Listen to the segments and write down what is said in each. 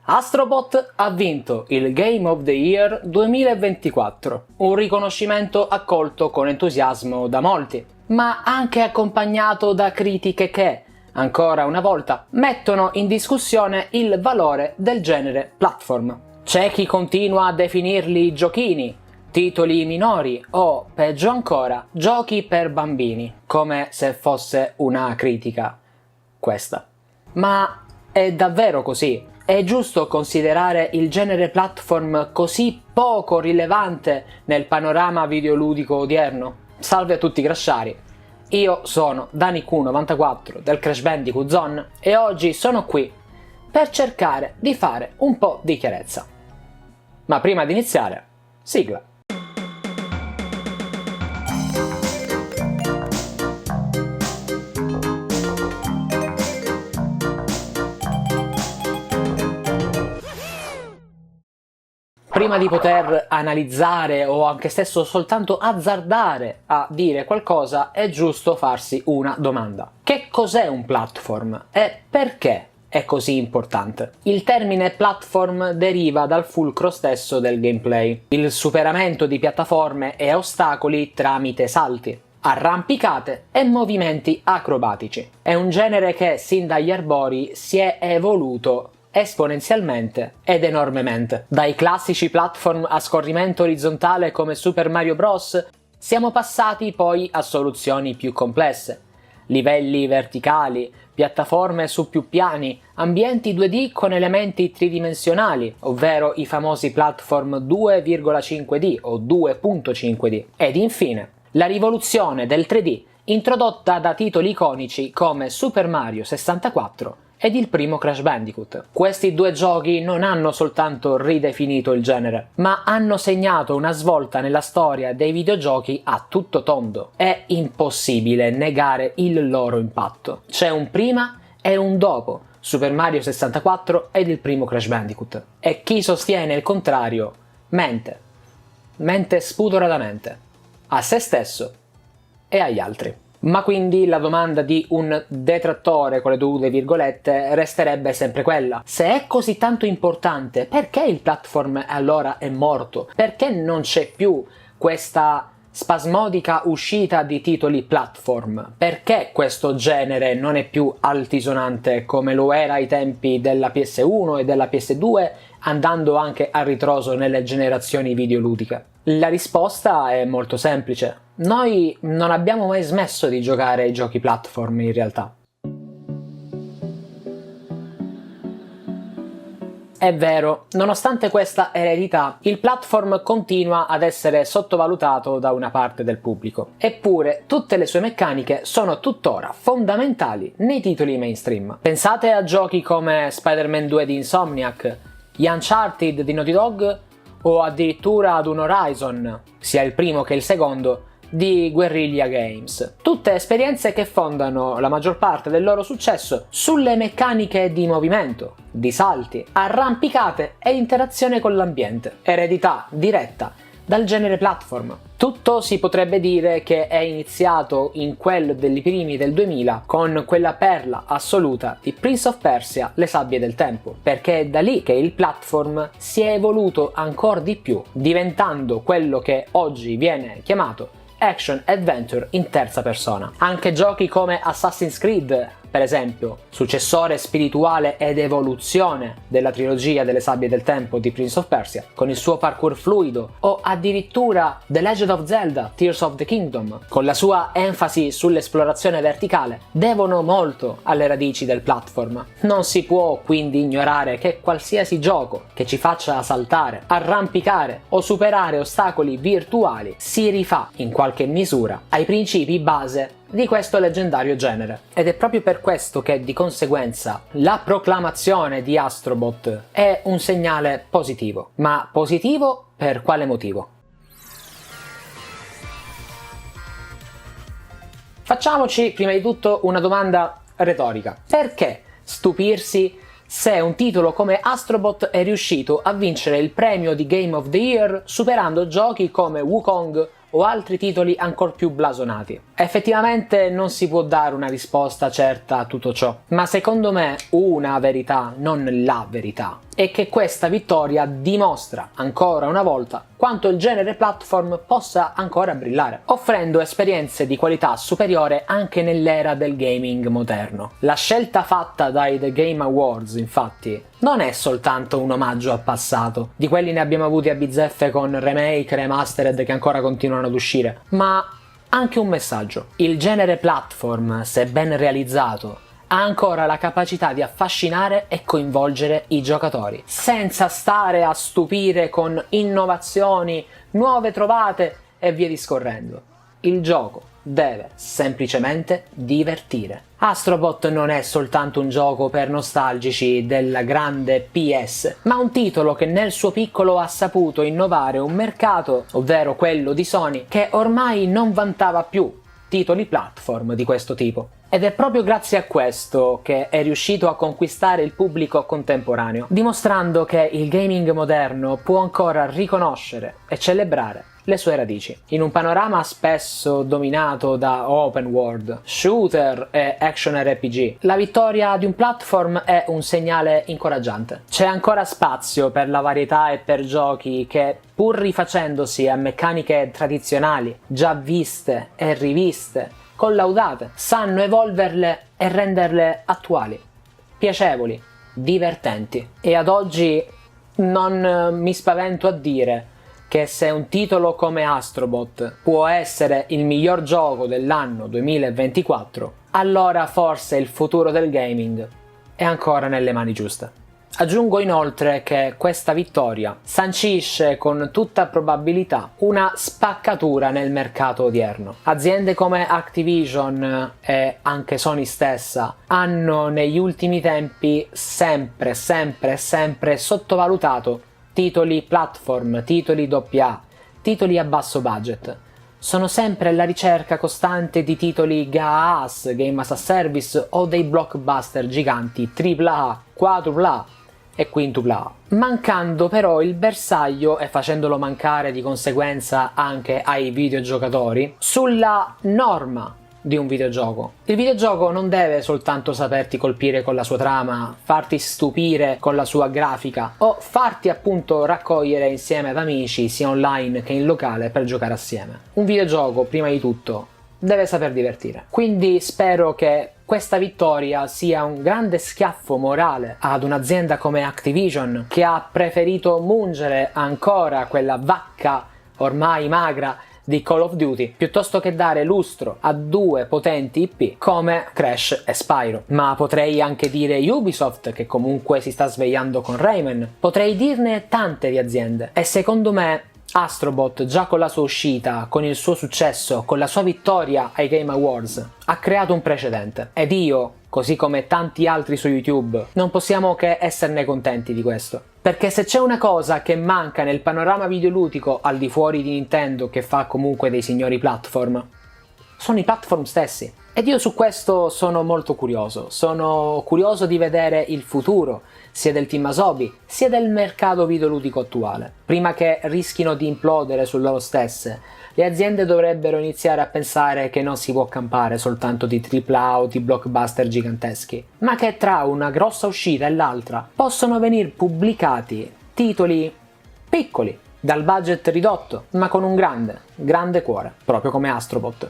Astrobot ha vinto il Game of the Year 2024, un riconoscimento accolto con entusiasmo da molti, ma anche accompagnato da critiche che, ancora una volta, mettono in discussione il valore del genere platform. C'è chi continua a definirli giochini, titoli minori o, peggio ancora, giochi per bambini, come se fosse una critica questa. Ma è davvero così? È giusto considerare il genere platform così poco rilevante nel panorama videoludico odierno? Salve a tutti crashari, io sono Daniq94 del Crash Bandicoot Zone e oggi sono qui per cercare di fare un po' di chiarezza. Ma prima di iniziare, sigla! Prima di poter analizzare o anche stesso soltanto azzardare a dire qualcosa è giusto farsi una domanda. Che cos'è un platform e perché è così importante? Il termine platform deriva dal fulcro stesso del gameplay, il superamento di piattaforme e ostacoli tramite salti, arrampicate e movimenti acrobatici. È un genere che sin dagli arbori si è evoluto esponenzialmente ed enormemente. Dai classici platform a scorrimento orizzontale come Super Mario Bros. Siamo passati poi a soluzioni più complesse, livelli verticali, piattaforme su più piani, ambienti 2D con elementi tridimensionali, ovvero i famosi platform 2,5D o 2.5D, ed infine la rivoluzione del 3D introdotta da titoli iconici come Super Mario 64 ed il primo Crash Bandicoot. Questi due giochi non hanno soltanto ridefinito il genere, ma hanno segnato una svolta nella storia dei videogiochi a tutto tondo. È impossibile negare il loro impatto. C'è un prima e un dopo Super Mario 64 ed il primo Crash Bandicoot. E chi sostiene il contrario mente spudoratamente a se stesso e agli altri. Ma quindi la domanda di un detrattore con le dovute virgolette resterebbe sempre quella: se è così tanto importante, perché il platform allora è morto? Perché non c'è più questa spasmodica uscita di titoli platform? Perché questo genere non è più altisonante come lo era ai tempi della PS1 e della PS2, andando anche a ritroso nelle generazioni videoludiche? La risposta è molto semplice. Noi non abbiamo mai smesso di giocare ai giochi platform in realtà. È vero, nonostante questa eredità, il platform continua ad essere sottovalutato da una parte del pubblico. Eppure, tutte le sue meccaniche sono tuttora fondamentali nei titoli mainstream. Pensate a giochi come Spider-Man 2 di Insomniac, gli Uncharted di Naughty Dog o addirittura ad un Horizon, sia il primo che il secondo, di Guerrilla Games. Tutte esperienze che fondano la maggior parte del loro successo sulle meccaniche di movimento, di salti, arrampicate e interazione con l'ambiente, eredità diretta dal genere platform. Tutto si potrebbe dire che è iniziato in quel dei primi del 2000 con quella perla assoluta di Prince of Persia: Le sabbie del tempo, perché è da lì che il platform si è evoluto ancora di più, diventando quello che oggi viene chiamato action adventure in terza persona. Anche giochi come Assassin's Creed, per esempio, successore spirituale ed evoluzione della trilogia delle sabbie del tempo di Prince of Persia, con il suo parkour fluido, o addirittura The Legend of Zelda Tears of the Kingdom, con la sua enfasi sull'esplorazione verticale, devono molto alle radici del platform. Non si può quindi ignorare che qualsiasi gioco che ci faccia saltare, arrampicare o superare ostacoli virtuali si rifà in qualche misura ai principi base di questo leggendario genere. Ed è proprio per questo che di conseguenza la proclamazione di Astrobot è un segnale positivo. Ma positivo per quale motivo? Facciamoci prima di tutto una domanda retorica. Perché stupirsi se un titolo come Astrobot è riuscito a vincere il premio di Game of the Year superando giochi come Wukong o altri titoli ancor più blasonati? Effettivamente non si può dare una risposta certa a tutto ciò, ma secondo me una verità, non la verità, e che questa vittoria dimostra ancora una volta quanto il genere platform possa ancora brillare, offrendo esperienze di qualità superiore anche nell'era del gaming moderno. La scelta fatta dai The Game Awards, infatti, non è soltanto un omaggio al passato, di quelli ne abbiamo avuti a bizzeffe con remake, remastered che ancora continuano ad uscire, ma anche un messaggio. Il genere platform, se ben realizzato, ha ancora la capacità di affascinare e coinvolgere i giocatori, senza stare a stupire con innovazioni, nuove trovate e via discorrendo. Il gioco deve semplicemente divertire. Astrobot non è soltanto un gioco per nostalgici della grande PS, ma un titolo che nel suo piccolo ha saputo innovare un mercato, ovvero quello di Sony, che ormai non vantava più titoli platform di questo tipo. Ed è proprio grazie a questo che è riuscito a conquistare il pubblico contemporaneo, dimostrando che il gaming moderno può ancora riconoscere e celebrare le sue radici. In un panorama spesso dominato da open world, shooter e action RPG, la vittoria di un platform è un segnale incoraggiante. C'è ancora spazio per la varietà e per giochi che, pur rifacendosi a meccaniche tradizionali, già viste e riviste, collaudate, sanno evolverle e renderle attuali, piacevoli, divertenti. E ad oggi non mi spavento a dire che se un titolo come Astrobot può essere il miglior gioco dell'anno 2024, allora forse il futuro del gaming è ancora nelle mani giuste. Aggiungo inoltre che questa vittoria sancisce con tutta probabilità una spaccatura nel mercato odierno. Aziende come Activision e anche Sony stessa hanno negli ultimi tempi sempre sottovalutato titoli platform, titoli AA, titoli a basso budget. Sono sempre alla ricerca costante di titoli GaaS, Game as a Service o dei blockbuster giganti AAA, quadrupla e quintupla, mancando però il bersaglio e facendolo mancare di conseguenza anche ai videogiocatori sulla norma di un videogioco. Il videogioco non deve soltanto saperti colpire con la sua trama, farti stupire con la sua grafica o farti appunto raccogliere insieme ad amici sia online che in locale per giocare assieme. Un videogioco, prima di tutto, deve saper divertire. Quindi spero che questa vittoria sia un grande schiaffo morale ad un'azienda come Activision, che ha preferito mungere ancora quella vacca ormai magra di Call of Duty piuttosto che dare lustro a due potenti IP come Crash e Spyro. Ma potrei anche dire Ubisoft, che comunque si sta svegliando con Rayman. Potrei dirne tante di aziende, e secondo me Astrobot, già con la sua uscita, con il suo successo, con la sua vittoria ai Game Awards, ha creato un precedente. Ed io, così come tanti altri su YouTube, non possiamo che esserne contenti di questo. Perché se c'è una cosa che manca nel panorama videoludico al di fuori di Nintendo, che fa comunque dei signori platform, sono i platform stessi. Ed io su questo sono molto curioso. Sono curioso di vedere il futuro, sia del team Asobi, sia del mercato videoludico attuale. Prima che rischino di implodere su loro stesse, le aziende dovrebbero iniziare a pensare che non si può campare soltanto di AAA o di blockbuster giganteschi, ma che tra una grossa uscita e l'altra possono venire pubblicati titoli piccoli, dal budget ridotto, ma con un grande cuore, proprio come Astrobot.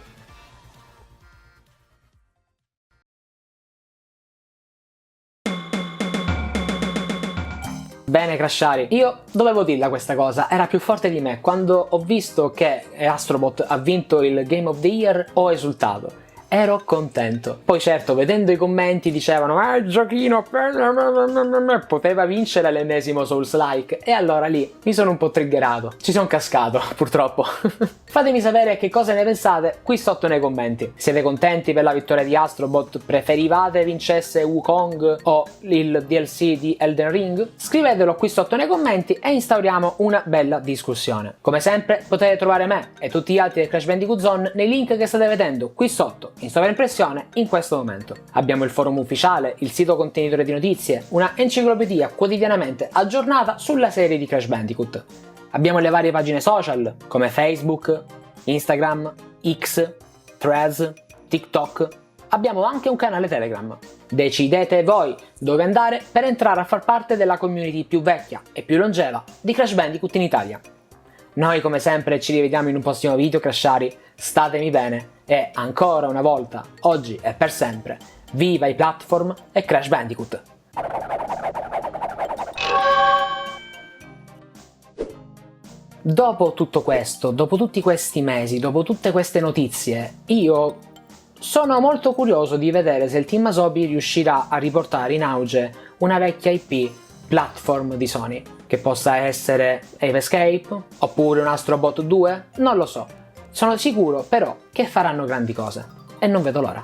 Bene Crashari, io dovevo dirla questa cosa, era più forte di me. Quando ho visto che Astrobot ha vinto il Game of the Year ho esultato. Ero contento. Poi certo, vedendo i commenti dicevano il giochino poteva vincere l'ennesimo Souls-like, e allora lì mi sono un po' triggerato. Ci sono cascato, purtroppo. Fatemi sapere che cosa ne pensate qui sotto nei commenti. Siete contenti per la vittoria di Astrobot? Preferivate vincesse Wukong o il DLC di Elden Ring? Scrivetelo qui sotto nei commenti e instauriamo una bella discussione. Come sempre potete trovare me e tutti gli altri del Crash Bandicoot Zone nei link che state vedendo qui sotto in sovraimpressione in questo momento. Abbiamo il forum ufficiale, il sito contenitore di notizie, una enciclopedia quotidianamente aggiornata sulla serie di Crash Bandicoot. Abbiamo le varie pagine social come Facebook, Instagram, X, Threads, TikTok, Abbiamo anche un canale Telegram. Decidete voi dove andare per entrare a far parte della community più vecchia e più longeva di Crash Bandicoot in Italia. Noi come sempre ci rivediamo in un prossimo video Crashari, statemi bene e ancora una volta, oggi e per sempre, viva i platform e Crash Bandicoot! Dopo tutto questo, dopo tutti questi mesi, dopo tutte queste notizie, io sono molto curioso di vedere se il team Asobi riuscirà a riportare in auge una vecchia IP platform di Sony, che possa essere Ape Escape oppure un Astrobot 2, non lo so. Sono sicuro però che faranno grandi cose e non vedo l'ora.